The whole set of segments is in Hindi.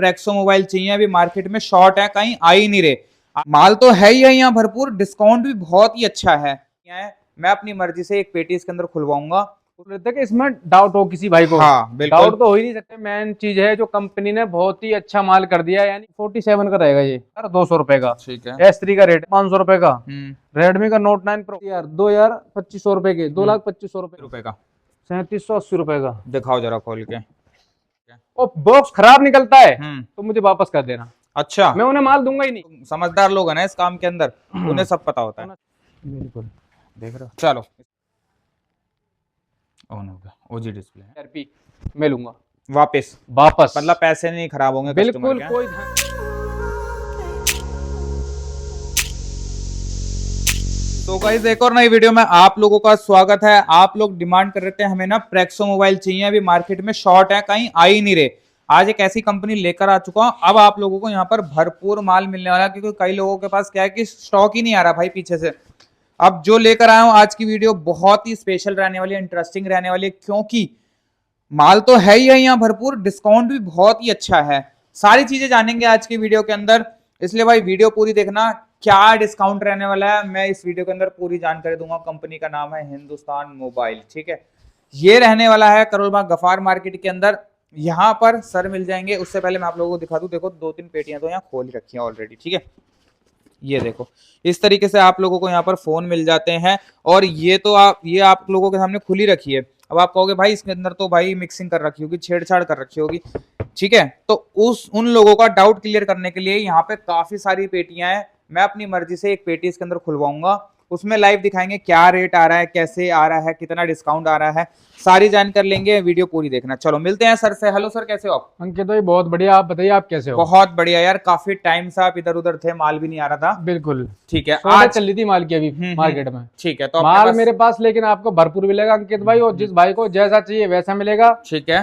प्रेक्सो मोबाइल चाहिए, अभी मार्केट में शॉर्ट है, कहीं आ ही नहीं रहे। माल तो है ही है यहाँ भरपूर, डिस्काउंट भी बहुत ही अच्छा है। मैं अपनी मर्जी से एक पेटी इसके अंदर खुलवाऊंगा। लेते हैं कि इसमें डाउट हो किसी भाई को। हाँ बिल्कुल। डाउट तो हो ही नहीं सकते। मेन चीज है जो कंपनी ने बहुत ही अच्छा माल कर दिया है, यानी 47 का रहेगा ये यार, 200 रुपए का। ठीक है। S3 का रेट 500 रुपए का। रेडमी का नोट 9 प्रो यार 2,2500 रुपए के, 2,25,000 रुपए का, 3780 रुपए का। दिखाओ जरा खोल के। और बॉक्स खराब निकलता है तो मुझे वापस कर देना। अच्छा, मैं उन्हें माल दूंगा ही नहीं। समझदार लोग हैं ना इस काम के अंदर, उन्हें सब पता होता है। बिल्कुल। देख रहे हो, चलो ऑन हो गया। ओजी डिस्प्ले है। RP मैं लूंगा वापस वापस, मतलब पैसे नहीं खराब होंगे बिल्कुल कस्टमर के। कोई। तो गाइस एक और नई वीडियो में आप लोगों का स्वागत है। आप लोग डिमांड कर रहे थे हमें ना प्रेक्सो मोबाइल चाहिए, अभी मार्केट में शॉर्ट है, कहीं आ ही नहीं रहे। आज एक ऐसी कंपनी लेकर आ चुका हूं। अब आप लोगों को यहाँ पर भरपूर माल मिलने वाला है, क्योंकि कई लोगों के पास क्या है कि स्टॉक ही नहीं आ रहा भाई पीछे से। अब जो लेकर आया हूं आज की वीडियो बहुत ही स्पेशल रहने वाली है, इंटरेस्टिंग रहने वाली है, क्योंकि माल तो है ही है यहाँ भरपूर, डिस्काउंट भी बहुत ही अच्छा है। सारी चीजें जानेंगे आज की वीडियो के अंदर, इसलिए भाई वीडियो पूरी देखना। क्या डिस्काउंट रहने वाला है मैं इस वीडियो के अंदर पूरी जानकारी दूंगा। कंपनी का नाम है हिंदुस्तान मोबाइल, ठीक है। ये रहने वाला है करोल बाग गफार मार्केट के अंदर। यहाँ पर सर मिल जाएंगे। उससे पहले मैं आप लोगों को दिखा दूं, देखो 2-3 पेटियां तो यहाँ खोल रखी हैं ऑलरेडी, ठीक है। ये देखो इस तरीके से आप लोगों को यहाँ पर फोन मिल जाते हैं, और ये आप लोगों के सामने खुली रखी है। अब आप कहोगे भाई इसके अंदर तो भाई मिक्सिंग कर रखी होगी, छेड़छाड़ कर रखी होगी, ठीक है। तो उन लोगों का डाउट क्लियर करने के लिए यहाँ पे काफी सारी पेटियां हैं। मैं अपनी मर्जी से एक पेटी इसके अंदर खुलवाऊंगा, उसमें लाइव दिखाएंगे क्या रेट आ रहा है, कैसे आ रहा है, कितना डिस्काउंट आ रहा है, सारी जानकारी लेंगे। वीडियो पूरी देखना। चलो मिलते हैं सर से। हेलो सर, कैसे हो आप? अंकित भाई बहुत बढ़िया, आप बताइए आप कैसे हो? बहुत बढ़िया यार, काफी टाइम से आप इधर उधर थे, माल भी नहीं आ रहा था। बिल्कुल ठीक है, आज चल रही थी माल की अभी मार्केट में। ठीक है, तो माल मेरे पास लेकिन आपको भरपूर मिलेगा अंकित भाई, और जिस भाई को जैसा चाहिए वैसा मिलेगा। ठीक है।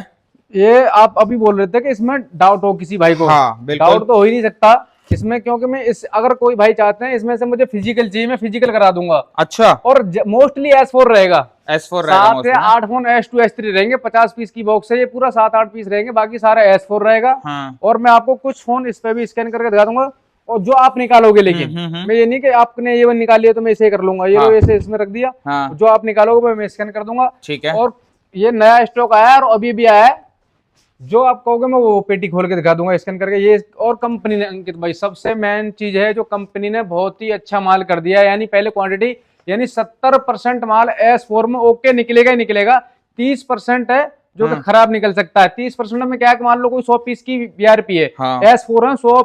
ये आप अभी बोल रहे थे कि इसमें डाउट हो किसी भाई को। हाँ बिल्कुल। डाउट तो हो ही नहीं सकता इसमें, क्योंकि मैं अगर कोई भाई चाहते हैं इसमें से मुझे फिजिकल चाहिए, मैं फिजिकल करा दूंगा। अच्छा, और मोस्टली S4 रहेगा। S4 रहेगा। 7 से 8 फोन S2 S3 रहेंगे। 50 पीस की बॉक्स है ये, पूरा 7-8 पीस रहेंगे, बाकी सारा S4 रहेगा। हाँ। और मैं आपको कुछ फोन इस पे भी स्कैन करके दिखा दूंगा, और जो आप निकालोगे। लेकिन मैं ये नहीं कि आपने ये निकाल लिया तो मैं इसे कर लूंगा, ये हाँ। ऐसे इसमें रख दिया। हाँ। जो आप निकालोगे मैं स्कैन कर दूंगा। ठीक है। और ये नया स्टॉक आया है और अभी भी आया है, जो आप कहोगे मैं वो पेटी खोल के दिखा दूंगा स्कैन करके। ये और कंपनी ने अंकित भाई सबसे मेन चीज है जो कंपनी ने बहुत ही अच्छा माल कर दिया है, यानी पहले क्वांटिटी यानी 70% माल S4 में ओके निकलेगा ही निकलेगा। 30% है जो कि खराब निकल सकता है। 30% में क्या है, मान लो कोई 100 पीस की BRP है। हाँ। S4 है 100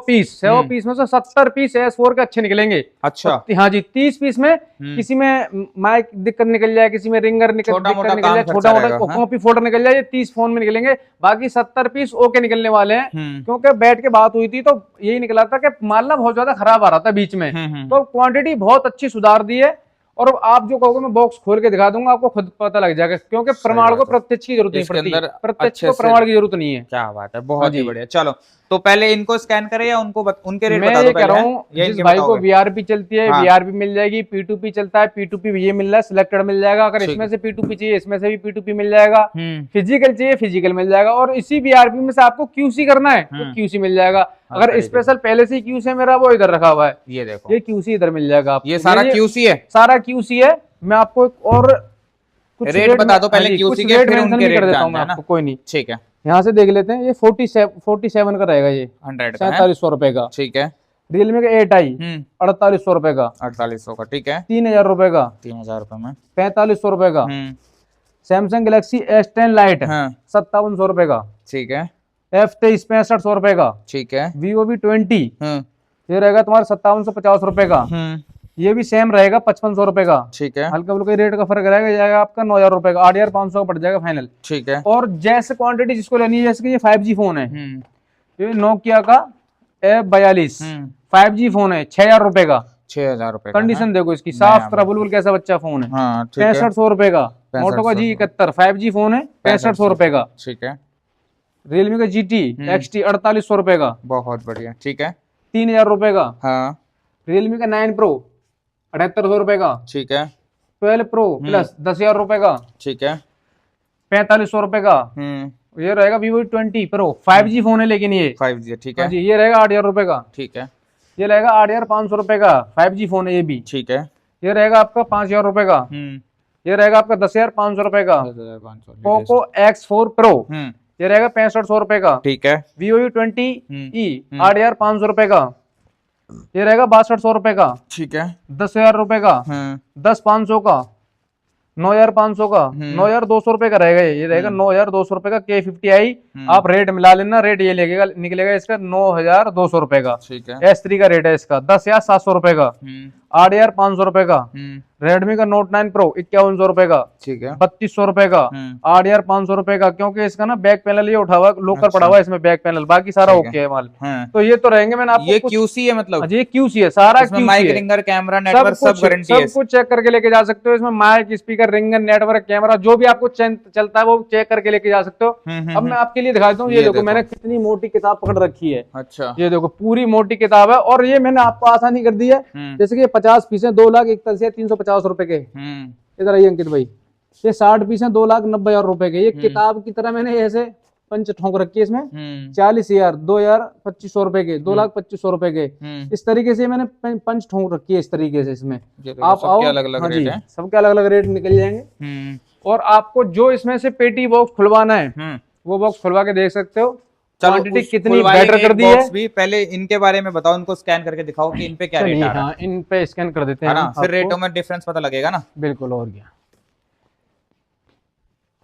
पीस में से 70 पीस S4 के अच्छे निकलेंगे। अच्छा। हाँ जी, 30 पीस में किसी में माइक दिक्कत निकल जाए, किसी में रिंगर दिक्कत निकल जाए, छोटा मोटा कॉपी फोल्डर निकल जाए, ये 30 फोन में निकलेंगे। बाकी 70 पीस ओके निकलने वाले हैं। क्योंकि बैठ के बात हुई थी तो यही निकला था कि माल ना बहुत ज्यादा खराब आ रहा था बीच में, तो क्वांटिटी बहुत अच्छी सुधार दी है। और आप जो कहोगे मैं बॉक्स खोल के दिखा दूंगा, आपको खुद पता लग जाएगा, क्योंकि प्रमाण को प्रत्यक्ष की जरूरत नहीं पड़ती, प्रत्यक्ष को प्रमाण की जरूरत नहीं है। क्या बात है, बहुत ही बढ़िया। चलो तो पहले इनको स्कैन करें या उनके रेट मैं बता दो। ये कह रहा हूँ जिस भाई को BRP चलती है, BRP मिल जाएगी। P2P चलता है, P2P ये मिल रहा है, सिलेक्टेड मिल जाएगा। अगर इसमें से P2P चाहिए इसमें से भी P2P मिल जाएगा। फिजिकल चाहिए फिजिकल मिल जाएगा। और इसी BRP में से आपको QC करना है तो QC मिल जाएगा। अगर स्पेशल पहले से QC है मेरा, वो इधर रखा हुआ है, ये देखो, ये QC इधर मिल जाएगा आपको। ये सारा QC है, सारा QC है। मैं आपको और रेट बता दो पहले QC के, फिर उनके रेट जानना है ना। कोई नहीं, ठीक है। यहाँ से देख लेते हैं। ये 47 का रहेगा, ये 4700 रुपए का। ठीक है। रियलमी का 8i 4800 रुपए का। 4800 का, ठीक है। 3000 रुपए का। 3000 रुपए में 4500 रुपए का। सैमसंग गैलेक्सी S10 लाइट 5700 रुपए का। ठीक है। F23 6500 रुपए का। ठीक है। Vivo V20 ये रहेगा तुम्हारा 5750 रुपए का। ये भी सेम रहेगा 5500 रुपए का। ठीक है। हल्का फुल्का रेट का फर्क रहेगा, जाएगा आपका 9000 रुपए का। 8500 का पड़ जाएगा फाइनल। ठीक है। और जैसे क्वांटिटी जिसको लेनी है, जैसे कि ये 5G फोन है, ये नोकिया का F42 5G फोन है, 6000 रुपए का। 6000 रुपए। कंडीशन देखो इसकी, साफ सुथरा बुलबुल कैसा बच्चा फोन है। 6500 रुपए का। मोटो का G71 5G फोन है, 6500 रुपए का। ठीक है। रियलमी का GT XT 4800 रुपए का। बहुत बढ़िया। ठीक है। 3000 रुपए का। हाँ। रियलमी का 9 Pro 7800 रुपए का। ठीक है। 12 Pro प्लस 10,000 रुपए का। ठीक है। 4500 रुपए का। ये रहेगा Vivo V20 Pro 5G phone है, लेकिन ये 5G ठीक हाँ है। जी, ये रहेगा 8,000 रुपए का। ठीक है। ये रहेगा 8,500 रुपए का, 5G फोन है ये भी। ठीक है। ये रहेगा आपका 5,000 रुपए का। ये रहेगा आपका 10,500 रुपए का। 10,500 पोको X4 Pro हम्म ये रहेगा 6500 रुपए का। ठीक है। Vivo V20e 8,500 रुपए का। ये रहेगा 6200 रुपए का। ठीक है। 10,000 रुपए का। 10,500 का। 9,500 का। 9,200 रुपए का रहेगा ये रहेगा 9,200 रुपए का K50i। आप रेट मिला लेना, रेट ये लगेगा निकलेगा इसका 9,200 रुपए का। ठीक है। S3 का रेट है इसका 10,700 रुपए का। 8,500 रुपए का। रेडमी का Note 9 Pro 5,100 रुपए का। ठीक है। 3,200 रुपए का। 8,500 रुपए का, क्योंकि इसका ना बैक पैनल ये उठा हुआ लोकल पड़ा हुआ है इसमें बैक पैनल, बाकी सारा ओके है माल। तो ये तो रहेंगे, मैंने आपको ये QC है मतलब? ये QC है, सारा QC माइक, है, रिंगर, कैमरा, नेटवर्क सब गारंटी है। सब कुछ चेक करके लेके जा सकते हो। इसमें mic, speaker, ringer, network, camera जो भी आपको चलता है वो चेक करके लेके जा सकते हो। अब मैं आपके लिए दिखा देता हूँ, ये देखो मैंने कितनी मोटी किताब पकड़ रखी है। अच्छा, ये देखो पूरी मोटी किताब है, और ये मैंने आपको आसानी कर दी है। जैसे कि 50 पीस है 2,61,350 रुपए के। इधर आइए अंकित भाई, ये 60 पीस है 2,90,000 रुपए के। ये किताब की तरह मैंने ऐसे पंच ठोंक रखी है इसमें। 40,000 2,250 रुपए के, 2,25,000 रुपए के। इस तरीके से मैंने पंच ठोंक रखी है इस तरीके से इसमें। आप आओ, अलग-अलग रेट है, सबके अलग अलग रेट निकल जाएंगे। और आपको जो इसमें से पेटी बॉक्स खुलवाना है वो बॉक्स खुलवा के देख सकते हो। क्वांटिटी कितनी बेटर कर दी है। भी पहले इनके बारे में बताओ, इनको स्कैन करके दिखाओ कि इन पे क्या रेट आ रहा है। इन पे स्कैन कर देते हैं ना, फिर रेटों में डिफरेंस पता लगेगा ना। बिल्कुल, और क्या।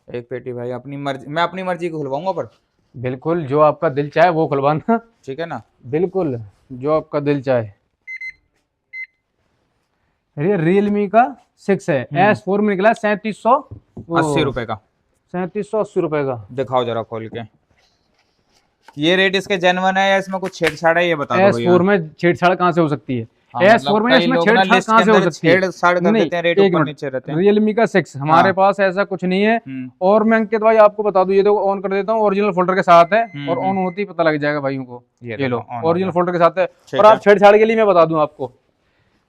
एक पेटी भाई अपनी मर्जी, मैं अपनी मर्जी को खुलवाऊंगा, पर बिल्कुल जो आपका दिल चाहे वो खुलवाना। ठीक है ना, बिल्कुल जो आपका दिल चाहे। ये रियलमी का 6 है, S4 में निकला 3780 रुपए का। 3780 रुपए का। दिखाओ जरा खोल के। ये रेट इसके जेन्युइन है या इसमें कुछ छेड़छाड़ है, ये बता दो भैया। S4 में छेड़छाड़ कहाँ से हो सकती है? S4 में इसमें छेड़छाड़ कहाँ से हो सकती है? छेड़छाड़ कर देते हैं, रेट ऊपर नीचे रहते हैं। रियलमी का 6 हमारे पास ऐसा कुछ नहीं है। और मैं अंकित भाई आपको बता दूं, ये देखो ऑन कर देता हूँ, ओरिजिनल फोल्डर के साथ है, और ऑन होती ही पता लग जाएगा भाइयों को। ये लो ओरिजिनल फोल्डर के साथ है। और आप छेड़छाड़ के लिए मैं बता दूं आपको,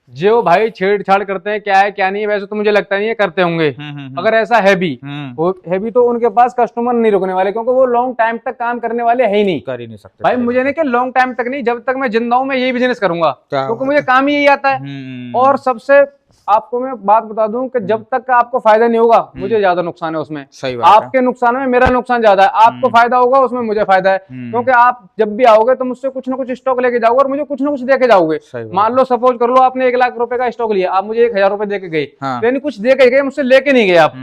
जो भाई छेड़छाड़ करते हैं क्या है क्या नहीं है, वैसे तो मुझे लगता नहीं है करते होंगे। अगर ऐसा है भी तो उनके पास कस्टमर नहीं रुकने वाले, क्योंकि वो लॉन्ग टाइम तक काम करने वाले है ही नहीं, कर ही नहीं सकते भाई। मुझे नहीं कि लॉन्ग टाइम तक नहीं, जब तक मैं जिंदा हूं मैं यही बिजनेस करूंगा, क्योंकि मुझे काम ही यही आता है। और सबसे आपको मैं बात बता दूं कि जब तक का आपको फायदा नहीं होगा, मुझे ज्यादा नुकसान है उसमें। सही बात आपके नुकसान में मेरा नुकसान ज्यादा है, आपको फायदा होगा उसमें मुझे फायदा है। क्योंकि आप जब भी आओगे तो मुझसे कुछ ना कुछ स्टॉक लेके जाओगे और मुझे कुछ ना कुछ दे के जाओगे। मान लो सपोज कर लो आपने 1,00,000 रुपए का स्टॉक लिया, आप मुझे 1,000 रुपए दे के गए, यानी कुछ दे के गए, मुझसे लेके नहीं गए आप।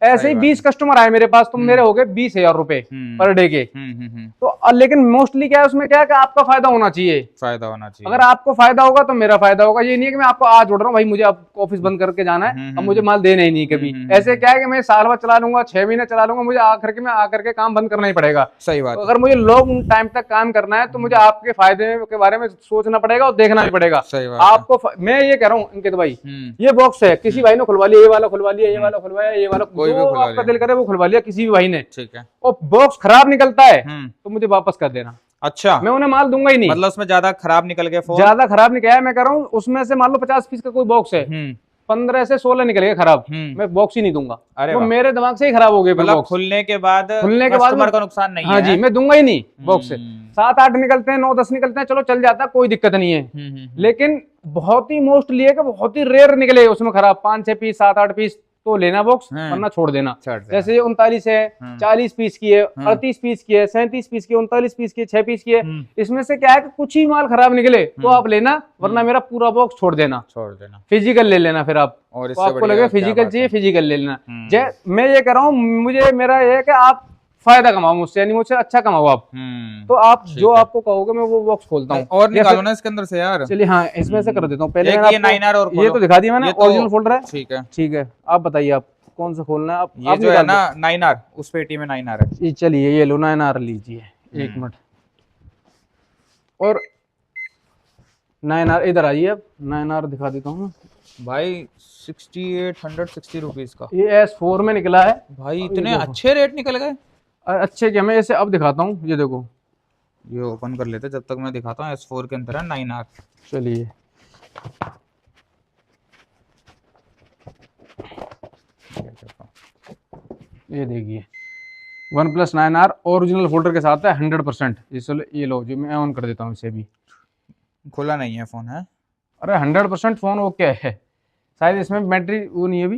ऐसे ही 20 कस्टमर आए मेरे पास, तो मेरे हो गए 20,000 रुपए पर डे के। तो लेकिन मोस्टली क्या है उसमें, क्या है कि आपका फायदा होना चाहिए। फायदा होना चाहिए। अगर आपको फायदा होगा तो मेरा फायदा होगा। ये नहीं है कि मैं आपको आज जोड़ रहा हूँ भाई मुझे अब ऑफिस बंद करके जाना है, अब मुझे माल देना ही नहीं कभी। ऐसे क्या है कि मैं साल भर चला लूंगा, 6 महीने चला लूंगा, मुझे आकर के काम बंद करना ही पड़ेगा। सही बात। अगर मुझे लॉन्ग टाइम तक काम करना है तो मुझे आपके फायदे के बारे में सोचना पड़ेगा और देखना भी पड़ेगा। आपको मैं ये कह रहा हूँ अंकित भाई, ये बॉक्स है, किसी भाई ने खुलवा लिया, ये वाला खुलवा लिया, ये वाला खुलवाया, ये वाला, आपका दिल करे वो खुलवा लिया किसी भी भाई ने, ठीक है, और बॉक्स खराब निकलता है तो मुझे वापस कर देना। अच्छा, मैं उन्हें माल दूंगा ही नहीं। मतलब उसमें ज्यादा खराब निकल गया फोन, ज्यादा खराब निकला है, मैं कह रहा हूँ उसमें से मान लो 50 पीस का कोई बॉक्स है, 15 से 16 निकल गया खराब, मैं बॉक्स ही नहीं दूंगा। तो मेरे दिमाग से ही खराब हो गए। मतलब खुलने के बाद कस्टमर का नुकसान नहीं है। हाँ जी, मैं दूंगा ही नहीं बॉक्स से। 7-8 निकलते हैं, 9-10 निकलते हैं, चलो चल जाता है, कोई दिक्कत नहीं है। लेकिन बहुत ही मोस्टली है कि बहुत ही रेयर निकले उसमें खराब, 5-6 पीस 7-8 पीस तो लेना बॉक्स, वरना छोड़ देना। जैसे ये 39 है, 40 पीस की है, 38 पीस की है, 37 पीस की है, 39 पीस की है, 6 पीस की है। इसमें से क्या है कि कुछ ही माल खराब निकले तो आप लेना, वरना मेरा पूरा बॉक्स छोड़ देना। फिजिकल ले लेना फिर आप, तो आपको लगे फिजिकल चाहिए, फिजिकल ले लेना। मैं ये कह रहा हूँ, मुझे मेरा ये है कि आप फायदा कमाओ मुझसे, यानी मुझसे अच्छा कमाओ आप। तो आप जो आपको कहोगे मैं वो बॉक्स खोलता हूँ। और निकालो ना इसके अंदर से यार। चलिए हाँ, इसमें से कर देता हूँ। पहले ये 9R और ये तो दिखा दिया मैंने, ओरिजिनल फोल्डर है। ठीक है, ठीक है, आप बताइए आप कौन सा खोलना है। आप ये जो है ना 9R, उस पेटी में 9R है। चलिए ये लो 9R लीजिए, 1 मिनट। और 9R इधर आइए, अब 9R दिखा देता हूँ भाई। 6860 रुपीज का ये S4 में निकला है भाई। इतने अच्छे रेट निकल गए, अच्छे क्या। मैं इसे अब दिखाता हूँ, ये देखो, ये ओपन कर लेते जब तक मैं दिखाता हूँ। S4 के अंदर है 9R। चलिए ये देखिए, OnePlus 9R ओरिजिनल फोल्डर के साथ है 100%। ये लो जो मैं ऑन कर देता हूँ इसे भी। खुला नहीं है फोन है। अरे 100% फोन ओके है। शायद इसमें बैटरी वो नहीं है अभी,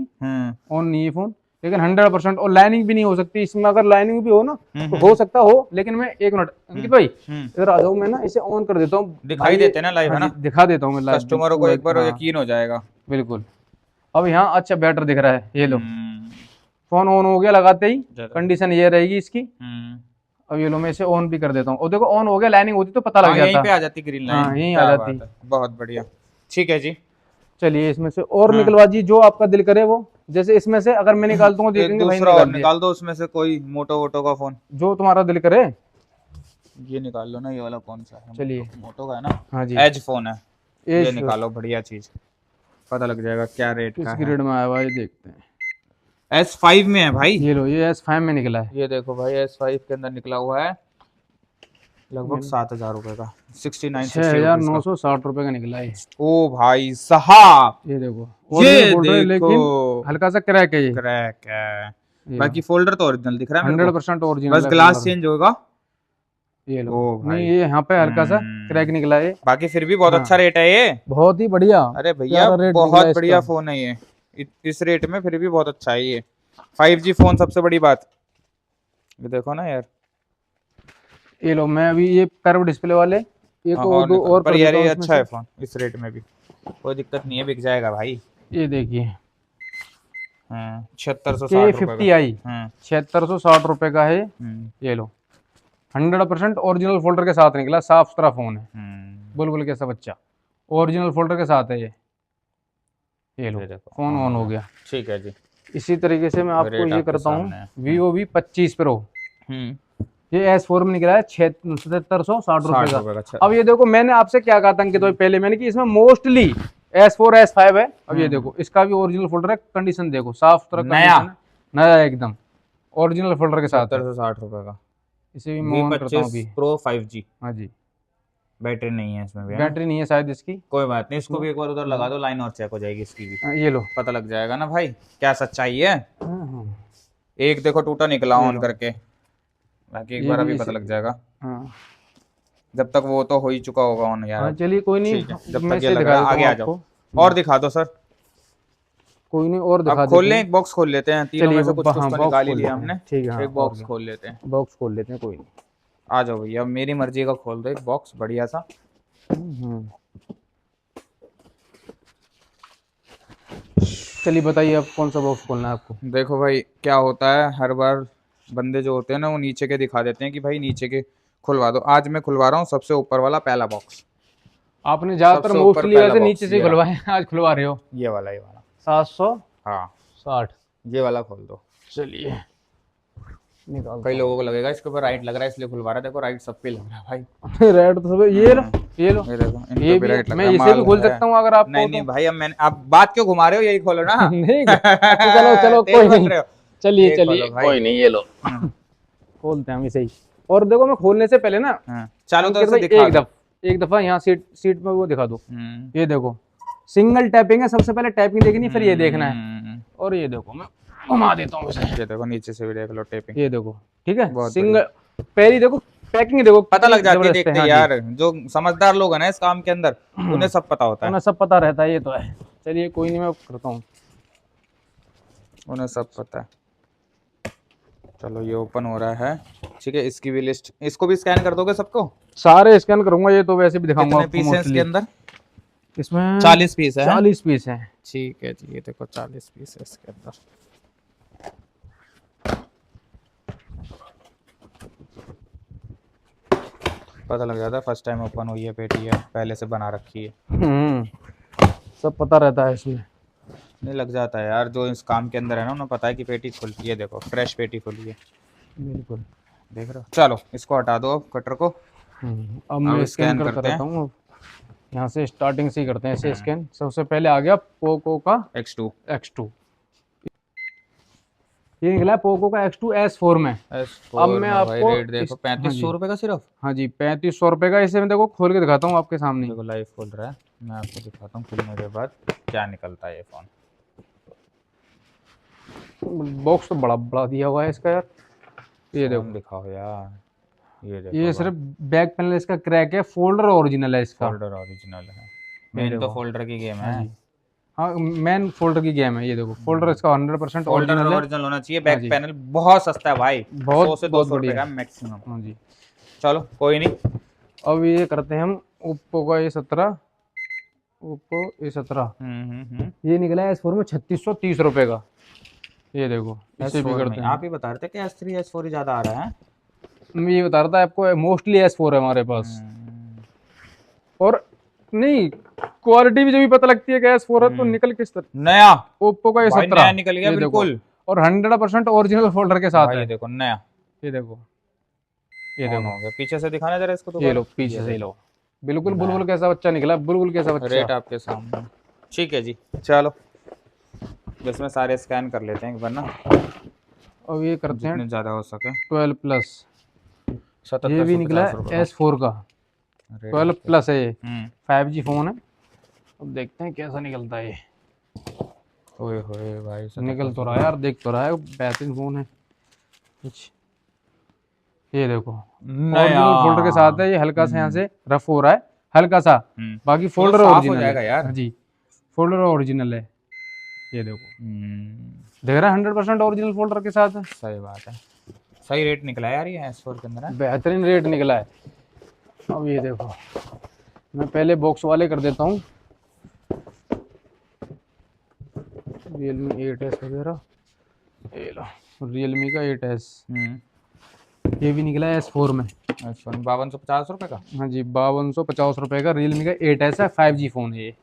ऑन नहीं है फोन, लेकिन 100%। और लाइनिंग भी नहीं हो सकती इसमें। अगर लाइनिंग भी हो ना तो हो सकता हो, लेकिन मैं एक मिनट अंकित भाई इधर आ जाऊँ, मैं ना इसे ऑन कर देता हूँ। दिखाई देते हैं ना लाइव, है ना, दिखा देता हूँ मैं लाइव, कस्टमरों को एक बार यकीन हो जाएगा। बिल्कुल। अब यहाँ अच्छा बैटर दिख रहा है, ये लो हम्म, फोन ऑन हो गया लगाते ही। जरा। कंडीशन ये रहेगी इसकी। अब ये लो मैं इसे ऑन भी कर देता हूँ, और देखो ऑन हो गया। लाइनिंग होती तो पता लग हाँ, यहीं जाता। पे आ जाती ग्रीन लाइन। हाँ यहीं आ क्या जाती। बात है, बहुत बढ़िया। ठीक है जी। चलिए इसमें से और हाँ। निकलवा जी जो आपका दिल करे वो। जैसे इसमें से अगर मैं निकाल दूंगा एक देखेंगे भाई दूसरा और निकाल दिया। निकाल दो उसमें से, कोई मोटो वोटो का फोन। जो तुम्हारा दिल करे। ये निकाल लो ना, ये वाला कौन सा है? चलिए। मोटो का है ना। हाँ जी, एज फोन है। ये एज निकालो, बढ़िया चीज, पता लग जाएगा क्या रेट किस का है। ग्रेड में आया भाई, देखते हैं। S5 में है भाई। ये लो ये S5 में निकला है। ये देखो भाई, S5 के अंदर निकला हुआ है, लगभग 7,000 रुपए का, 6,960 रुपए का निकला है। ओ भाई साहब, ये देखो ये ओरिजिनल फोल्डर है, देखो, लेकिन हल्का सा क्रैक है ये। क्रैक है। ये बाकी फोल्डर तो ओरिजिनल दिख रहा है मेरे को, 100% ओरिजिनल बस है ग्लास फोल्डर। चेंज होगा। ये लो। ओ भाई, नहीं ये यहाँ पे हल्का सा क्रैक निकला है। बाकी फिर भी बहुत हाँ। अच्छा रेट है ये। बहुत ही बढ़िया। अरे भैया प्यारा रेट निकला बहुत है बढ़िया इसका। फोन है ये, इस रेट में फिर भी बहुत अच्छा है ये। 5G फोन सबसे बड़ी बात। ये देखो ना यार। ये लो मैं अभी ये कर्व डिस्प्ले वाले एक हाँ, और दो निकाल। और पर कर यार देता हूँ ये इसमें अच्छा है से। फोन, इस रेट में भी कोई दिक्कत नहीं है, बिक जाएगा भाई। ये देखिए 7660 रुपए K50i का। 7660 रुपए का है। ये लो 100% ओरिजिनल फोल्डर के साथ निकला, साफ सुथरा फोन है, बुलबुल कैसा बच्चा। ओरिजिनल फोल्डर के साथ है ये लो फोन ऑन हो गया। ठीक है जी। इसी तरीके से मैं आपको रेट ये आपके करता हूँ सामने है। Vivo V25 Pro। ये S4 में निकला है 7760 रुपए 60 रुपए का। का। अब ये देखो मैंने आपसे क्या कहा था अंकित भाई पहले मैंने कि इसमें मोस्टली S4 S5 है। अब ये देखो इसका भी ओरिजिनल फोल्डर है, कंडीशन देखो साफ सुथरा नया। कंडीशन है, नया एकदम ओरिजिनल फोल्डर के साथ है। 7060 रुपए का। इसे भी मैं ऑन करता हूँ अभी। Pro 5G। हाँ जी, बैटरी नहीं है इसमें भी, है ना? बैटरी नहीं है शायद इसकी। कोई बात नहीं, इसको भी एक बार उधर लगा दो, लाइन और चेक हो जाएगी इसकी भी, ये लो। पता लग जाएगा ना भाई क्या सच्चाई है। हाँ, एक देखो टूटा निकला ये ऑन लो। करके, बाकी एक ये बार भी अभी इसे- पता लग जाएगा, हाँ जब तक वो तो हो ही चुका होगा ऑन यार। हाँ चलिए कोई नहीं, ठीक है, जब मैं तक ये इसे लग दिखा रहा है देता आगे हूँ आ जाओ। आपको। और दिखा दो सर। कोई नहीं और दिखा अब खोल देते लें, हैं। एक बॉक्स खोल लेते हैं, तीनों चलिए में से कुछ हाँ, कुछ तो बॉक्स निकाल ही खोल लिया लेते हैं। हमने। ठीक है हाँ, एक और बॉक्स क्या। खोल लेते हैं। बॉक्स खोल लेते हैं कोई नहीं। आ जाओ भैया, अब मेरी मर्जी का खोल दो एक बॉक्स बढ़िया सा। हम्म। चलिए बताइए अब कौन सा बॉक्स खोलना है आपको। देखो भाई क्या होता है, हर बार बंदे जो होते हैं ना वो नीचे के दिखा देते हैं कि भाई नीचे के खुलवा दो। आज मैं खुलवा रहा हूँ सबसे ऊपर वाला पहला बॉक्स। आपने ज्यादातर सबसे ऊपर मोस्टली पहला वैसे box नीचे से ये रहा। खुलवाए हैं, आज खुलवा रहे हो। ये वाला, ये वाला। 760। हाँ, ये वाला खोल दो। चलिए निकाल। कई लोगों को लगेगा इसके ऊपर राइट लग रहा है इसलिए खुलवा रहा है, देखो राइट सब पे लग रहा है भाई। रेड तो सब ये लो, ये लो। ये देखो, इन ये पे भी राइट लग मैं रहा है, इसे भी माल खोल है। सकता हूँ अगर आपको नहीं तो। नहीं भाई, अब मैंने, आप बात क्यों घुमा रहे हो, यही खोलो ना। नहीं अच्छा चलो चलो तेज कोई बन नहीं। रहे हो। चलिए ये चलिए खोलो भाई। कोई नहीं, ये लो खोलते हैं हम इसे ही। और देखो मैं खोलने से पहले ना चालू अंकित तो भाई दिखा दो। एक दफा यहाँ सीट में वो दिखा दो। हम्म, ये देखो सिंगल टैपिंग है, सबसे पहले टैपिंग देखनी फिर ये देखना है। और ये देखो मैं घुमा देता हूँ इसे। ये देखो नीचे से भी देख लो टेपिंग। ये देखो ठीक है, बहुत सिंगल पहली देखो पैकिंग देखो पता लग जाती है जबरदस्त देखते हाँ जी। यार, जो समझदार लोग हैं ना इस काम के अंदर, उन्हें सब पता होता है, उन्हें सब पता रहता है, ये तो है। चलिए कोई नहीं मैं करता हूँ। उन्हें सब पता है। चलो ये ओपन हो रहा है, ठीक है। इसकी भी लिस्ट, इसको भी स्कैन कर दोगे सबको? सारे स्कैन करूंगा, ये तो वैसे भी दिखाऊंगा कितने आपको पीस है इसके mostly। अंदर? इसमें 40 पीस है। 40 पीस है। ठीक है जी, ये देखो 40 पीस है इसके अंदर। पता लग जाता है फर्स्ट टाइम ओपन हुई है पेटी है, पहले से बना रखी है। सब पता रहता है इसमें। नहीं लग जाता है यार, जो इस काम के अंदर है ना उन्हें पता है कि पेटी खुलती है। देखो फ्रेश पेटी खुली है, बिल्कुल देख रहे हो। चलो इसको हटा दो अब कटर को। अब मैं स्कैन स्कैन करते करता हैं। रहता हूँ। यहाँ से स्टार्टिंग से ही करते हैं ऐसे स्कैन। सबसे पहले आ गया पोको का X2। X2। ये निकला है पोको का X2 S4 में। अब मैं आपको रेट देखो 3500 रुपए का सिर्फ। हाँ जी 3500 रुपए का। इसे मैं देखो खोल के दिखाता हूँ आपके सामने। देखो लाइव खोल रहा है, मैं आपको दिखाता हूँ खुलने के बाद क्या निकलता है ये फोन। बॉक्स तो बड़ा बड़ा दिया हुआ है इसका यार। ये देखो, फोन दिखाओ यार, ये देखो ये सिर्फ बैक पैनल इसका क्रैक है, फोल्डर ओरिजिनल है इसका। फोल्डर ओरिजिनल है, ये मेन तो देखो, फोल्डर की गेम हाँ है। जी, हाँ मेन फोल्डर की गेम है। ये देखो फोल्डर इसका 100% फोल्डर ओरिजिनल है। ओरिजिनल होना चाहिए। हाँ बैक जी, पैनल बहुत सस्ता है भाई, 100 बहुत से बहुत 200 रुपए बढ़िया। का मैक्सिमम। हाँ जी, चलो कोई नहीं। अब ये करते हैं हम ओप्पो का A17, ओप्पो A17। ये निकला है S4 में 3630 रुपये का। ये देखो, इसे भी S4 में करते आप हैं। ही बता रहे थे कि S3 S4 ही ज्यादा आ रहा है। मैं ये बता रहा था आपको, मोस्टली S4 है हमारे पास। हम्म, और नहीं, क्वालिटी भी जब भी पता लगती है कि S4 है तो निकल किस तरह। नया ओप्पो का भाई, नया A17, निकल गया ये देखो, बिल्कुल। और 100% ओरिजिनल फोल्डर के साथ भाई ये है। देखो नया ये देखो, ये ऑन देखो, हो गया। पीछे से दिखाना जरा इसको ये दोबारा। लो पीछे ये से, ये देखो लो, बिल्कुल नया, बुलबुल कैसा बच्चा निकला, बुलबुल कैसा बच्चा। रेट आपके सामने। ठीक है जी, चलो इसमें सारे स्कैन कर लेते हैं एक बार ना, अब ये करते हैं जितने ज्यादा हो सके। 12+। ये भी निकला 7750 है रुपये S4 का, का रेट 12+ है ये, हम्म, 5G फोन है। अब देखते हैं कैसा निकलता है ये। ओए होए भाई, निकल तो रहा है यार, देख तो रहा है, बेहतरीन फोन है कुछ। ये देखो, नया ओरिजिनल फोल्डर के साथ है। ये हल्का सा यहाँ से रफ हो रहा है, हल्का सा, बाकी फोल्डर साफ हो ओरिजिनल जाएगा है। यार। हाँ जी, फोल्डर ओरिजिनल है। ये देखो, हम्म, देख रहा है 100% ओरिजिनल फोल्डर के साथ है। सही बात है। सही रेट निकला है यार ये S4 के अंदर है। बेहतरीन रेट निकला है। अब ये देखो, मैं पहले बॉक्स वाले कर देता हूँ। Realme 8S वगैरह, ये लो Realme का 8S। ये भी निकला है S4 में। S4 5250 रुपये का। हाँ जी, 5250 रुपये का Realme का 8S है, 5G फोन है ये।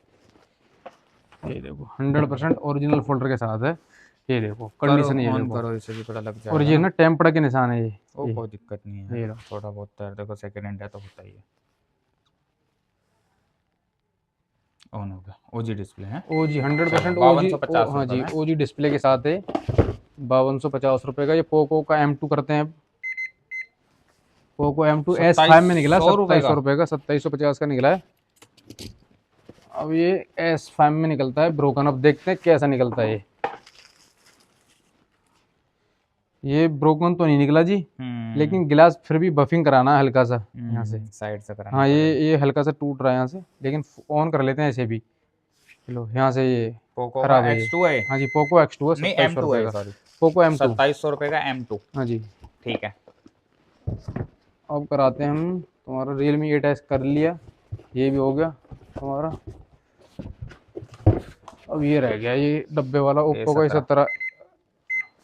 ये देखो 100% ओरिजिनल फोल्डर के साथ है। ये देखो कंडीशन, ये ऑन देखो, करो, इसे भी पता लग जाएगा। और ये ना टेम्पर्ड के निशान है ये। वो ये कोई दिक्कत नहीं है, ये लो, थोड़ा बहुत तो यार देखो सेकंड हैंड है तो होता ही है। ऑन हो गया, ओजी डिस्प्ले है। OG 100% OG। 5250 हाँ जी, में। OG डिस्प्ले के साथ है। 5250 रुपये का। ये पोको का M2 करते हैं। पोको M2 S5 में निकला, 2700 रुपये का, 2750 का निकला है। अब ये S5 में निकलता है ब्रोकन। अब देखते हैं कैसा निकलता है ये ब्रोकन तो नहीं निकला जी, लेकिन गिलास फिर भी बफिंग कराना है हल्का सा यहाँ से। साइड से कराना हाँ, पड़ेगा। ये हल्का सा टूट रहा है यहाँ से, लेकिन ऑन कर लेते हैं ऐसे भी। चलो यहाँ से ये पोको खराब का है ये। X2 है। हाँ जी, पोको X2 है, नहीं 2700 M2 रुपये है, का। Sorry Poco M2। 2700 रुपये का M2। हाँ जी, ठीक है। अब कराते हैं हम तुम्हारा Realme 8S कर लिया, ये भी हो गया तुम्हारा। अब ये रह गया ये डब्बे वाला ओप्पो का 17।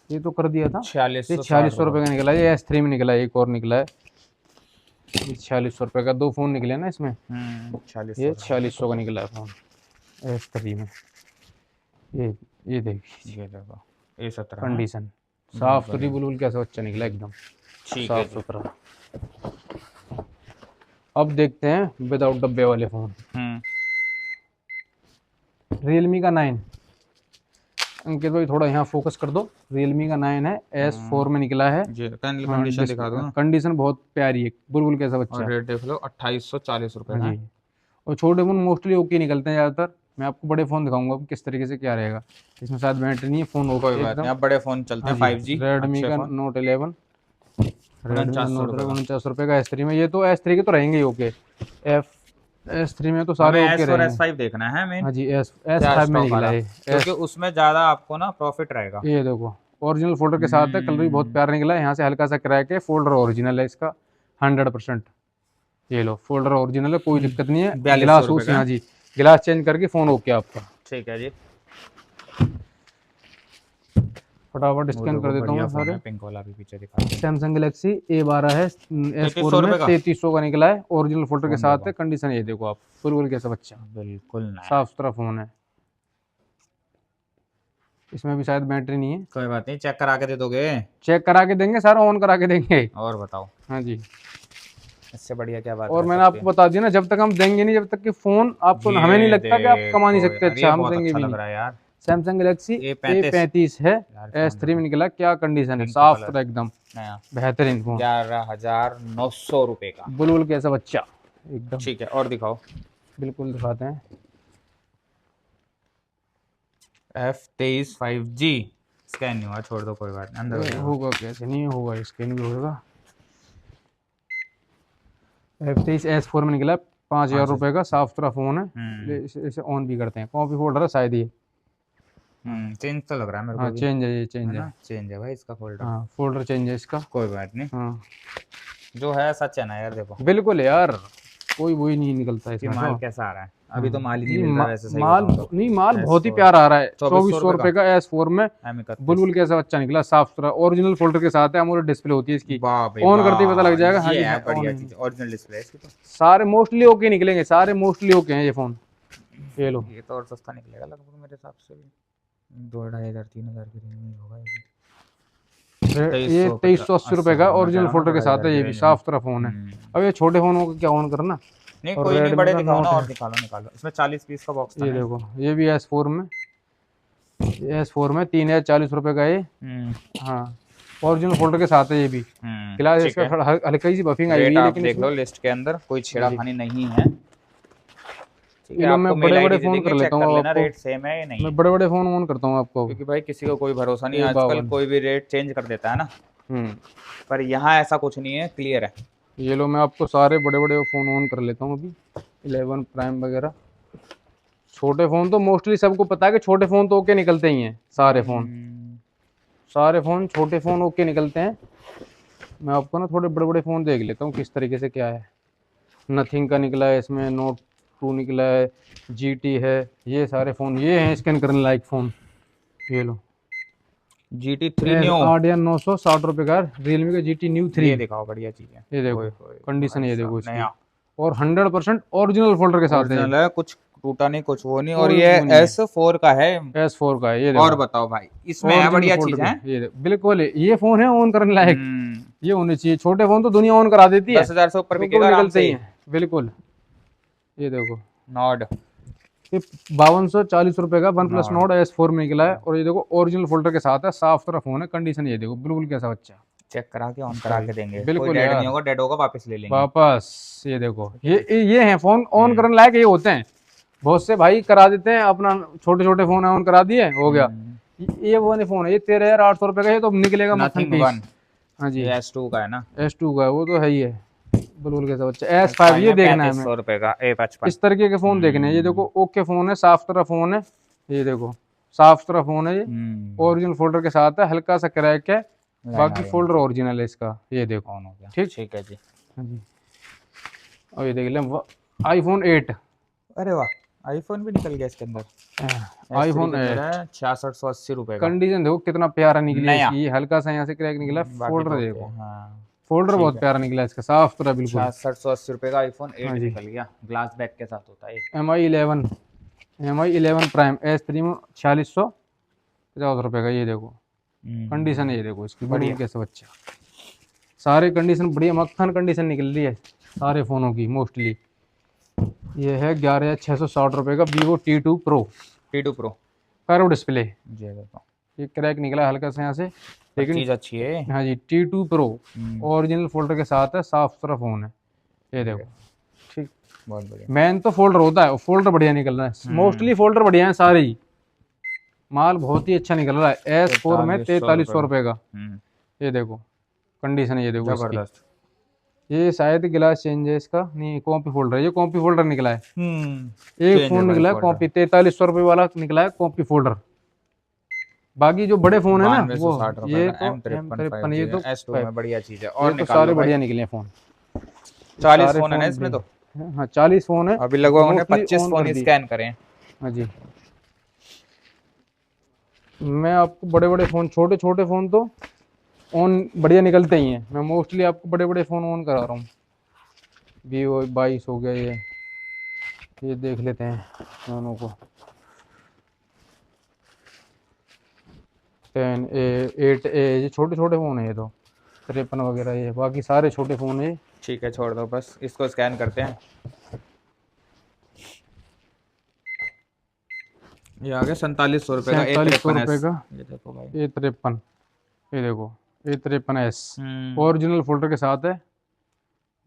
ये तो कर दिया था। ये 4600 रुपये का निकला है। ये S3 में निकला है, एक और निकला है। ये 4600 रुपये का, 2 फोन निकले ना इसमें। 4600। ये 4600 का निकला है फोन S3 में। ये देखिए ये देखो A17 कंडीशन, साफ सुथरी, बुलबुल कैसा बच्चा निकला, एकदम ठीक है साफ सुथरा। अब देखते हैं विदाउट डब्बे वाले फोन। Realme का 9। अंकित भाई थोड़ा यहाँ फोकस कर दो। Realme का 9 है, S4 में निकला है। ये कंडीशन दिखा दो ना। कंडीशन बहुत प्यारी है, बुलबुल कैसा बच्चा। और रेट देख लो 2840 रुपये हाँ का। जी, और छोटे फोन मोस्टली ओके निकलते हैं ज़्यादातर। मैं आपको बड़े फ़ोन दिखाऊंगा किस तरीके से क्या रहेगा। इसमें शायद बैटरी नहीं है, फ़ोन ओके कोई बात नहीं, अब बड़े फोन चलते हैं 5G। रेडमी का Note 11, रेडमी का 49 Note रुपये 11 का। 49 रुपये का। S3 में, ये तो S3 के तो रहेंगे ही ओके। S3 में तो सारे हमें ओके S और रहेंगे। S5 देखना है मेन। हाँ जी, क्या S5 में स्टॉक निकला वाला, है। क्योंकि उसमें ज्यादा आपको ना प्रॉफिट रहेगा। ये देखो ओरिजिनल फोल्डर के साथ है, कलर भी बहुत प्यारा निकला है। यहाँ से हल्का सा क्रैक है, फोल्डर ओरिजिनल है इसका 100%। ये लो फोल्डर ओरिजिनल है, कोई दिक्कत नहीं है। 4200 गिलास रुपये का। हाँ जी, गिलास चेंज करके फ़ोन ओके आपका। ठीक है जी, फटाफट स्कैन कर देता हूँ मैं सारे। पिंक वाला भी पीछे दिखा। सैमसंग गैलेक्सी A12 है, S4 3300 में रुपये का। 3300 का निकला है, ओरिजिनल फोल्डर के फोन साथ देखो। है। कंडीशन ये देखो आप, बुलबुल कैसा बच्चा, बिल्कुल नया। साफ सुथरा फ़ोन है। इसमें भी शायद बैटरी नहीं है, कोई बात नहीं, चेक करा के दे दोगे। चेक करा के देंगे, सारा ऑन करा के देंगे। और बताओ, हाँ जी, इससे बढ़िया क्या बात और रह मैंने सकती आपको बता दिया ना, जब तक हम देंगे नहीं, जब तक कि फ़ोन आपको, है? हमें नहीं ये लगता कि आप कमा नहीं देखो सकते। यार, अच्छा, ये हम बहुत देंगे अच्छा भी लग नहीं। रहा है यार। सैमसंग गैलेक्सी A35 है, यार S3 में निकला। क्या कंडीशन है, पिंक साफ कलर। सुथरा एकदम नया बेहतरीन फ़ोन, 11,900 रुपये का। बुलबुल कैसा बच्चा एकदम। ठीक है, और दिखाओ। बिल्कुल दिखाते हैं। F23 5G स्कैन नहीं हुआ, छोड़ दो कोई बात नहीं, अंदर हो ये जाएगा। होगा कैसे नहीं होगा, स्कैन भी होगा। F23S4 में निकला, 5,000 रुपये का साफ सुथरा फ़ोन है। इसे ऑन भी करते हैं, कॉपी फोल्डर है शायद ये। चेंज तो लग रहा है मेरे हाँ को भी, चेंज है, ये चेंज है है। ना, चेंज है भाई इसका फोल्डर। हाँ फोल्डर चेंज है इसका। कोई बात नहीं, हाँ जो है सच है ना यार, देखो बिल्कुल यार, कोई वही नहीं निकलता कि इसमें माल तो। कैसा आ रहा है। अभी तो हाँ, माल ही नहीं नहीं मिल रहा वैसे, सही माल बताऊं तो। नहीं, माल बहुत ही S4 प्यारा आ रहा है। 2400 2400 रुपये का S4 में M31। बुलबुल कैसा बच्चा निकला, साफ सुथरा ओरिजिनल फोल्डर के साथ है। अमोलेड डिस्प्ले होती है इसकी, वाह भाई ऑन करते ही पता लग वाह, जाएगा। हाँ ये जी है है बढ़िया ऑन। चीज, ओरिजिनल डिस्प्ले है इसकी तो। सारे मोस्टली ओके निकलेंगे, सारे मोस्टली ओके हैं ये फ़ोन। ये लो, ये तो और सस्ता निकलेगा लगभग मेरे हिसाब से भी, 2-2,500 3,000 की रेंज में ही होगा ये भी। ये 2380 रुपये का ओरिजिनल फोल्डर के साथ है, ये भी साफ सुथरा फोन फ़ोन है। अब ये छोटे फ़ोनों को क्या ऑन करना। नहीं और कोई नहीं, Redmi बड़े का दिखाओ ना, Note और है। निकालो निकालो, इसमें 40 पीस का बॉक्स था ये ना। देखो, ये भी S4 में, S4 में 3,040 रुपये का ये। हाँ ओरिजिनल फोल्डर के साथ है ये भी। ग्लास ठीक इसका है। थोड़ा हल्की सी बफिंग आई हुई रेट है, आप लेकिन देख लो इसमें लिस्ट के अंदर, कोई छेड़खानी नहीं है। ठीक है, ये लो, आपको मैं मेल बड़े आईडी बड़े दे फ़ोन देंगे, कर चेक लेता कर हूँ लेना आपको। रेट सेम है या नहीं मैं है। बड़े बड़े फ़ोन ऑन करता हूँ आपको। क्योंकि भाई किसी को कोई भरोसा नहीं, आजकल 52। कोई भी रेट चेंज कर देता है ना, पर यहाँ ऐसा कुछ नहीं है, क्लियर है। ये लो, मैं आपको सारे बड़े बड़े फ़ोन ऑन कर लेता हूँ अभी, 11 प्राइम वगैरह। छोटे फ़ोन तो मोस्टली सबको पता है कि छोटे फ़ोन तो ओके निकलते ही हैं, सारे फ़ोन, सारे फ़ोन छोटे फ़ोन ओके निकलते हैं। मैं आपको ना थोड़े बड़े बड़े फ़ोन देख लेता हूँ किस तरीके से क्या है। नथिंग का निकला है इसमें, Note 2 निकला है, GT है, ये सारे फ़ोन ये हैं स्कैन करने लायक फ़ोन। ये लो, GT3 न्यू, Ardean 960 रुपये का, Realme का GT New 3। ये दिखाओ बढ़िया चीज है। ये देखो ओए होए, कंडीशन, भाई ये साहब, देखो इसकी, नया और 100% ओरिजिनल फोल्डर के साथ है। ओरिजिनल है, कुछ टूटा नहीं, कुछ वो नहीं, और कोई ये वो नहीं है। S4 का है। S4 का है, ये और देखो बताओ भाई, इसमें है ओरिजिनल बढ़िया फोल्डर चीज है। पे, ये देखो बिल्कुल ये फ़ोन है ऑन करने लायक। ये होने चाहिए, छोटे फ़ोन तो दुनिया ऑन करा देती है, 10,000 से ऊपर क्योंकि वो बिकेगा आराम निकलते से ही ही। हैं बिल्कुल। ये देखो, नॉड, ये 5240 रुपये का one plus Nord note S4 में निकला है, और ये देखो ओरिजिनल फोल्डर के साथ है, साफ सुथरा फ़ोन है। कंडीशन ये देखो बिल्कुल कैसा बच्चा, चेक करा के ऑन करा के देंगे, कोई बिल्कुल डेड यार। नहीं होगा, डेड होगा वापस ले लेंगे। वापस ये देखो, ये हैं फ़ोन ऑन करने लायक, ये होते हैं। बहुत से भाई करा देते हैं अपना, छोटे छोटे फ़ोन है ऑन करा दिए, हो गया। ये वो नहीं फ़ोन है, ये 13,800 रुपये का, ये तो निकलेगा मक्खन नथिंग पीस। वन, हाँ जी, ये S2 का है ना, S2 का है, वो तो है ही है। बिल्कुल कैसा बच्चा, S5 ये देखना है हमें। 3500 रुपए का A55। इस तरीके के फ़ोन देखने हैं। ये देखो ओके फ़ोन है, साफ सुथरा फ़ोन है। ये देखो साफ सुथरा फ़ोन है, ये ओरिजिनल फोल्डर के साथ है, हल्का सा क्रैक है, बाकी फोल्डर ओरिजिनल है इसका। ये देखो ऑन हो गया, ठीक। ठीक है जी। हाँ जी, और ये देख लें iPhone 8, अरे वाह, आईफोन भी निकल गया इसके अंदर। iPhone 8 6680 रुपए का। कंडीशन देखो कितना प्यारा निकली है नया। इसकी। ये हल्का सा यहाँ से क्रैक निकला, बाकी फोल्डर तो देखो, ओके, हाँ। फोल्डर बहुत प्यारा निकला है इसका, साफ सुथरा बिल्कुल। 6680 रुपए का iPhone 8 हाँ जी। निकल गया, ग्लास बैक के साथ होता है ये। MI11 प्राइम S3 में 4650 रुपये का। ये देखो कंडीशन है, ये देखो इसकी बढ़िया कैसे बच्चा, सारे कंडीशन बढ़िया मक्खन कंडीशन निकल रही है सारे फ़ोनों की मोस्टली। ये है 11,660 रुपये का Vivo T2 Pro, T2 Pro curve display. जी, देखो ये क्रैक निकला हल्का सा यहाँ से, लेकिन चीज अच्छी है। हाँ जी T2 Pro ओरिजिनल फोल्डर के साथ है, साफ सुथरा फ़ोन है। ये देखो ठीक, बहुत बढ़िया। मेन तो फोल्डर होता है, फोल्डर बढ़िया निकल रहा है, मोस्टली फोल्डर बढ़िया है सारे ही, माल बहुत ही अच्छा निकल रहा है। S4 में 4300 रुपये का। ये देखो कंडीशन है, ये देखो इसकी। जबरदस्त। ये शायद गिलास चेंज है इसका, नहीं कॉपी फोल्डर है, ये कॉपी फोल्डर निकला है। एक चेंज फोन है निकला है भाई कॉपी, 4300 रुपये वाला निकला है कॉपी फोल्डर। बाकी जो बड़े फोन है ना, वो 9260 रुपए ये का तो M53 ये तो S2 में बढ़िया चीज है। और ये तो निकाल सारे लो भाई। बढ़िया निकले हैं फोन। 40 सारे फोन है ना फोन इसमें तो, हाँ 40 फोन है अभी लगभग उन्हें mostly 25 on फोन कर ही दिए। स्कैन करें। हाँ जी, मैं आपको बड़े बड़े फ़ोन, छोटे छोटे फ़ोन तो ऑन बढ़िया निकलते ही हैं। मैं मोस्टली आपको बड़े बड़े फ़ोन ऑन करा रहा हूँ। Vivo 22 हो गया, ये देख लेते हैं दोनों को। 10A 8A, ये छोटे छोटे फ़ोन है, ये तो 53 वगैरह, ये बाकी सारे छोटे फ़ोन है। ठीक है, छोड़ दो, बस इसको स्कैन करते हैं। ये आ गया 4700 रुपए का 4700 रुपये का ये देखो भाई। A53, ये देखो A53S हम्म, ओरिजिनल फोल्डर के साथ है,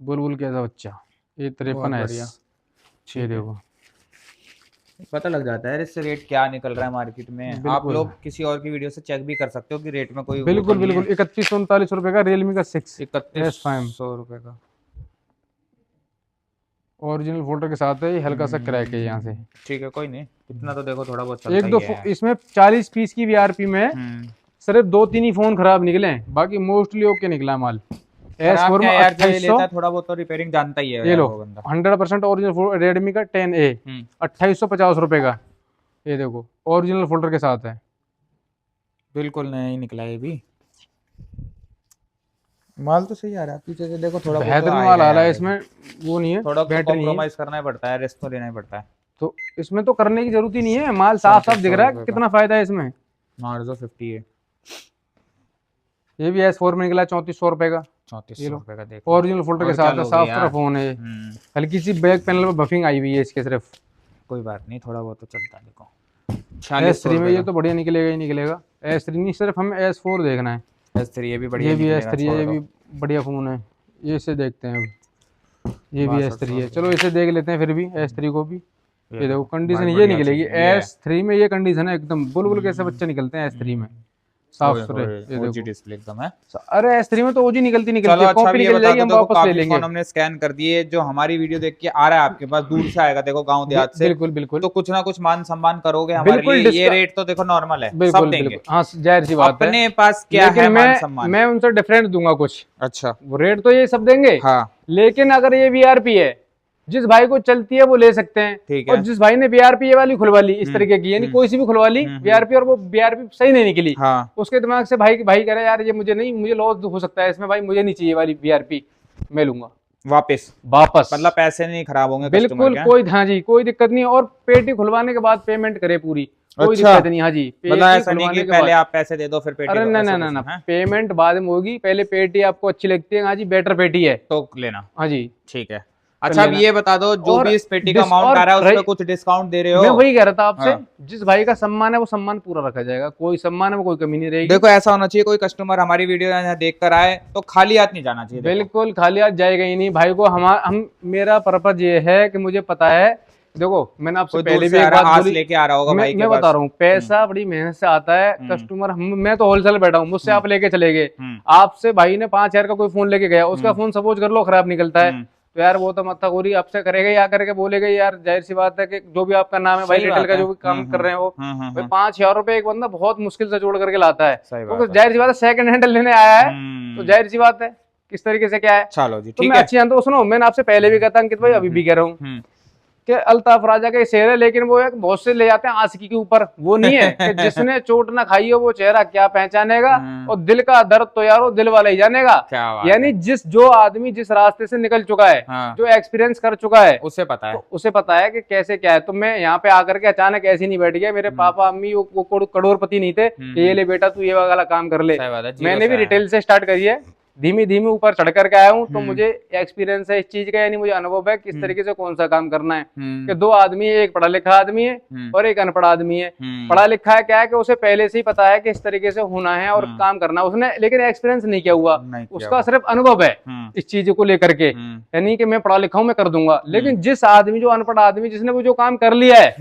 बुलबुल कैसा बच्चा। बहुत बढ़िया। A53S, ये देखो पता लग जाता है इससे रेट क्या निकल रहा है मार्केट में। आप बिल्कुल। लोग किसी और की वीडियो से चेक भी कर सकते हो कि रेट में कोई बिल्कुल बिल्कुल 3139 रुपए का रियलमी का 6 S5 3100 रुपए का। ओरिजिनल फोल्डर के साथ है, ये हल्का सा क्रैक है यहाँ से। ठीक है, कोई नहीं, इतना तो देखो थोड़ा बहुत एक चलता दो ही है। इसमें 40 पीस की वीआरपी में हम्म। सिर्फ 2-3 ही फोन खराब निकले हैं, बाकी मोस्टली ओके निकला है माल। खराब S4 में क्या यार, जो ये 2800, लेता है थोड़ा बहुत तो रिपेयरिंग जानता ही है ये यार लो वो बंदा। 100% ओरिजिनल रेडमी का 10A 2850 रुपए का, ये देखो ओरिजिनल फोल्डर के साथ है। बिल्कुल नहीं निकला ये भी, माल तो सही आ रहा है। पीछे से देखो थोड़ा बहुत तो बेहतरीन आएगा माल आ रहा है यार। इसमें, वो नहीं है थोड़ा बैटरी नहीं है, कॉम्प्रोमाइज करना ही पड़ता है, रेस्ट तो लेना ही पड़ता है। तो इसमें तो करने की जरूरत ही नहीं है, माल साफ साफ दिख रहा है, कितना फायदा है इसमें। मार्जो 50 है, ये भी S4 में निकला 3400 रुपए का, 3400 रुपए का। देखो ओरिजिनल फोल्डर के और क्या साथ है, लोगे साफ यार? सुथरा फोन है। हल्की सी बैक पैनल में बफिंग आई हुई है इसके सिर्फ। कोई बात नहीं, थोड़ा बहुत तो चलता है। देखो S3 में ये तो बढ़िया निकलेगा ही निकलेगा। S3 नहीं, सिर्फ हमें S4 देखना है। S3 ये भी बढ़िया ये भी निकलेगा, S3 है, छोड़ ये दो। भी बढ़िया फोन है, ये इसे देखते हैं अब। ये भी 6200 S3 है, चलो इसे देख लेते हैं फिर भी S3 को भी। ये देखो कंडीशन भाई ये बढ़िया निकलेगी चीज़ है। S3 में, ये कंडीशन है एकदम बुलबुल कैसे बच्चे निकलते हैं S3 में, साफ सुथरे। ये ओजी देखो, डिस्प्ले एकदम है। अरे S3 में तो ओजी निकलती चलो निकलती है, अच्छा, कॉपी अब ये निकल बता जाएगी, दो, हम देखो वापस ले काफी लेंगे। फोन हमने स्कैन कर दिए, जो हमारी वीडियो देख के आ रहा है आपके पास, दूर से आएगा देखो गांव देहात से, बिल्कुल बिल्कुल तो कुछ ना कुछ मान सम्मान करोगे हमारे बिल्कुल, लिए। ये डिस्का- रेट तो देखो नॉर्मल है, सब बिल्कुल देंगे। बिल्कुल, हाँ जाहिर सी बात है, अपने पास क्या है लेकिन मान सम्मान। मैं उनसे डिफरेंट दूंगा कुछ। अच्छा, वो रेट तो ये सब देंगे, हाँ लेकिन अगर ये वीआरपी है, जिस भाई को चलती है वो ले सकते हैं, ठीक और है। जिस भाई ने वीआरपी ये वाली खुलवा ली इस तरीके की, यानी कोई सी भी खुलवा ली वीआरपी और वो वीआरपी सही नहीं निकली, हाँ उसके दिमाग से भाई भाई कह रहा है यार ये मुझे नहीं, मुझे लॉस हो सकता है इसमें, भाई मुझे नहीं चाहिए वाली वीआरपी, मैं लूंगा वापस, वापस। मतलब पैसे नहीं खराब होंगे कस्टमर बिल्कुल के। कोई, हाँ जी कोई दिक्कत नहीं, और पेटी खुलवाने के बाद पेमेंट करे पूरी, कोई अच्छा। दिक्कत नहीं। हाँ जी, मतलब पेटी ऐसा नहीं खुलवाने कि के पहले बाद, आप पैसे दे दो फिर पेटी अरे को, ना ऐसा ना कुछ ना, नहीं है? पेमेंट बाद में होगी, पहले पेटी आपको अच्छी लगती है, हाँ जी बेटर पेटी है तो लेना, हाँ जी। ठीक है। अच्छा अब लेना। ये बता दो, जो और भी इस पेटी का डिस- अमाउंट और आ रहा है उस रही- पर कुछ डिस्काउंट दे रहे हो? मैं वही कह रहा था आपसे, हाँ। जिस भाई का सम्मान है वो सम्मान पूरा रखा जाएगा, कोई सम्मान में कोई कमी नहीं रहेगी। देखो ऐसा होना चाहिए, कोई कस्टमर हमारी वीडियो यहाँ देख कर आए तो खाली हाथ नहीं जाना चाहिए। देखो। बिल्कुल खाली हाथ जाएगा ही नहीं भाई को। हम मेरा पर्पज ये है कि मुझे पता है, देखो मैंने आपसे कोई दूर पहले से भी आ एक रहा, बात आस बोली, लेके आ रहा होगा भाई के मैं पास। बता रहा हूँ, पैसा बड़ी मेहनत से आता है, कस्टमर मैं तो होलसेल बैठा हूँ, मुझसे आप लेके चले गए, आपसे भाई ने 5000 का कोई फोन लेके गया, उसका फोन सपोज कर लो खराब निकलता है, तो यार वो तो मत्थाखोरी आपसे करेगा, या करके बोलेगा यार, जाहिर सी बात है कि जो भी आपका नाम है भाई, सही रिटेल बात का है। जो भी काम कर रहे हैं वो, हाँ, भाई 5000 रुपए एक बंदा बहुत मुश्किल से जोड़ करके लाता है, सही तो बात है। जाहिर सी बात है सेकंड हैंड लेने आया है, तो जाहिर सी बात है किस तरीके से क्या है। चलो जी तो ठीक मैं है। अच्छी जानता हूँ, सुनो मैंने आपसे पहले भी कहता अंकित भाई, अभी भी कह रहा हूँ कि अल्ताफ राजा का शेर है, लेकिन वो एक बहुत से ले जाते हैं आशिकी के ऊपर, वो नहीं है कि जिसने चोट ना खाई हो वो चेहरा क्या पहचानेगा, और दिल का दर्द तो यार वो दिल वाला ही जानेगा। क्या बात यानी जो आदमी जिस रास्ते से निकल चुका है, हाँ। जो एक्सपीरियंस कर चुका है, उसे पता है। तो उसे पता है कि कैसे क्या है। तो मैं यहाँ पे आकर के अचानक ऐसे नहीं बैठ गया, मेरे पापा अम्मी वो करोड़पति नहीं थे कि ये ले बेटा तू ये वाला काम कर ले, सही बात है, जीरो मैंने से भी आया। रिटेल से स्टार्ट करी है, धीमे धीमे ऊपर चढ़ करके आया हूँ, तो मुझे एक्सपीरियंस है इस चीज का, यानी मुझे अनुभव है किस तरीके से कौन सा काम करना है। कि दो आदमी है, एक पढ़ा लिखा आदमी है और एक अनपढ़ आदमी है। पढ़ा लिखा है क्या है कि उसे पहले से ही पता है कि इस तरीके से होना है और काम करना है, उसने लेकिन एक्सपीरियंस नहीं किया हुआ, उसका सिर्फ अनुभव है इस चीज को लेकर के, यानी कि मैं पढ़ा लिखा हूं मैं कर दूंगा। लेकिन जिस आदमी, जो अनपढ़ आदमी, जिसने वो जो काम कर लिया है,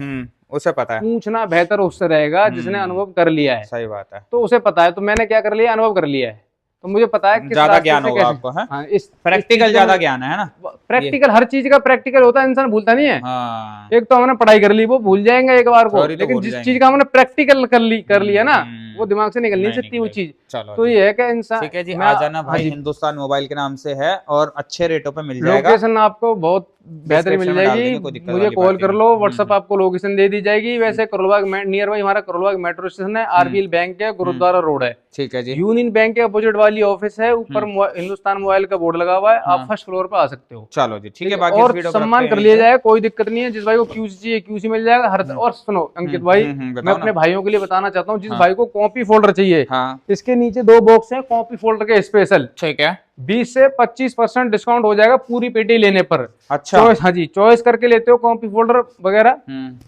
उसे पता है, पूछना बेहतर उससे रहेगा जिसने अनुभव कर लिया है। सही बात है। तो उसे पता है, तो मैंने क्या कर लिया, अनुभव कर लिया है, तो मुझे पता है किस ज्यादा रास्ते ज्ञान से होगा कैसे- आपको, है? हाँ, इस प्रैक्टिकल ज्यादा ज्ञान है ना? प्रैक्टिकल, हर चीज का प्रैक्टिकल होता है, इंसान भूलता नहीं है। हाँ। एक तो हमने पढ़ाई कर ली, वो भूल जाएंगे एक बार को, थोड़ी तो लेकिन भूल जिस जाएंगे। चीज का हमने प्रैक्टिकल कर लिया ना, वो दिमाग से निकल नहीं नहीं सकती वो निकलेगी। चीज। चलो तो जी। ये है कि इंसान, ठीक है जी, मैं- आ जाना हाँ भाई, जी। हिंदुस्तान मोबाइल के नाम से है और अच्छे रेटों पे मिल जाएगा। लोकेशन आपको बहुत बेहतरीन मिल Description में डाल जाएगी, देंगे, कोई दिक्कत मुझे वाली कॉल बात कर नहीं। लो, व्हाट्सएप आपको लोकेशन दे दी जाएगी। वैसे करोलबाग नियर बाई हमारा करोलबाग मेट्रो स्टेशन है, आरबीएल बैंक है, गुरुद्वारा रोड है, ठीक है जी। यूनियन बैंक के अपोजिट वाली ऑफिस है, ऊपर हिंदुस्तान मोबाइल का बोर्ड लगा हुआ है, आप फर्स्ट फ्लोर पे आ सकते हो। चलो जी ठीक है, बाकी इस और वीडियो को सम्मान रखते कर हैं लिया यहीं जाए, कोई दिक्कत नहीं है। जिस भाई को क्यूसी चाहिए क्यूसी मिल जाएगा हर। और सुनो अंकित भाई, बताओ मैं अपने ना। भाइयों के लिए बताना चाहता हूँ, जिस भाई को कॉपी फोल्डर चाहिए, हाँ इसके नीचे 2 बॉक्स हैं कॉपी फोल्डर के स्पेशल, ठीक है। 20 से 25% डिस्काउंट हो जाएगा पूरी पेटी लेने पर। अच्छा। चॉइस, हाँ जी, चॉइस करके लेते हो, कॉपी फोल्डर वगैरह,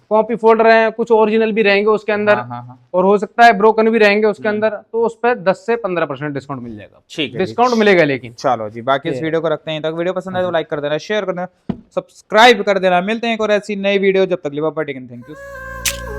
कॉपी फोल्डर हैं, कुछ ओरिजिनल भी रहेंगे उसके अंदर, हाँ। और हो सकता है ब्रोकन भी रहेंगे उसके अंदर, तो उस पर 10 से 15% डिस्काउंट मिल जाएगा। ठीक है, डिस्काउंट मिलेगा लेकिन। चलो जी, बाकी इस वीडियो को रखते हैं तक। वीडियो पसंद आए तो लाइक कर देना, शेयर कर देना, सब्सक्राइब कर देना। मिलते हैं एक और ऐसी नई वीडियो, जब तक लिवा पार्टी। Thank you.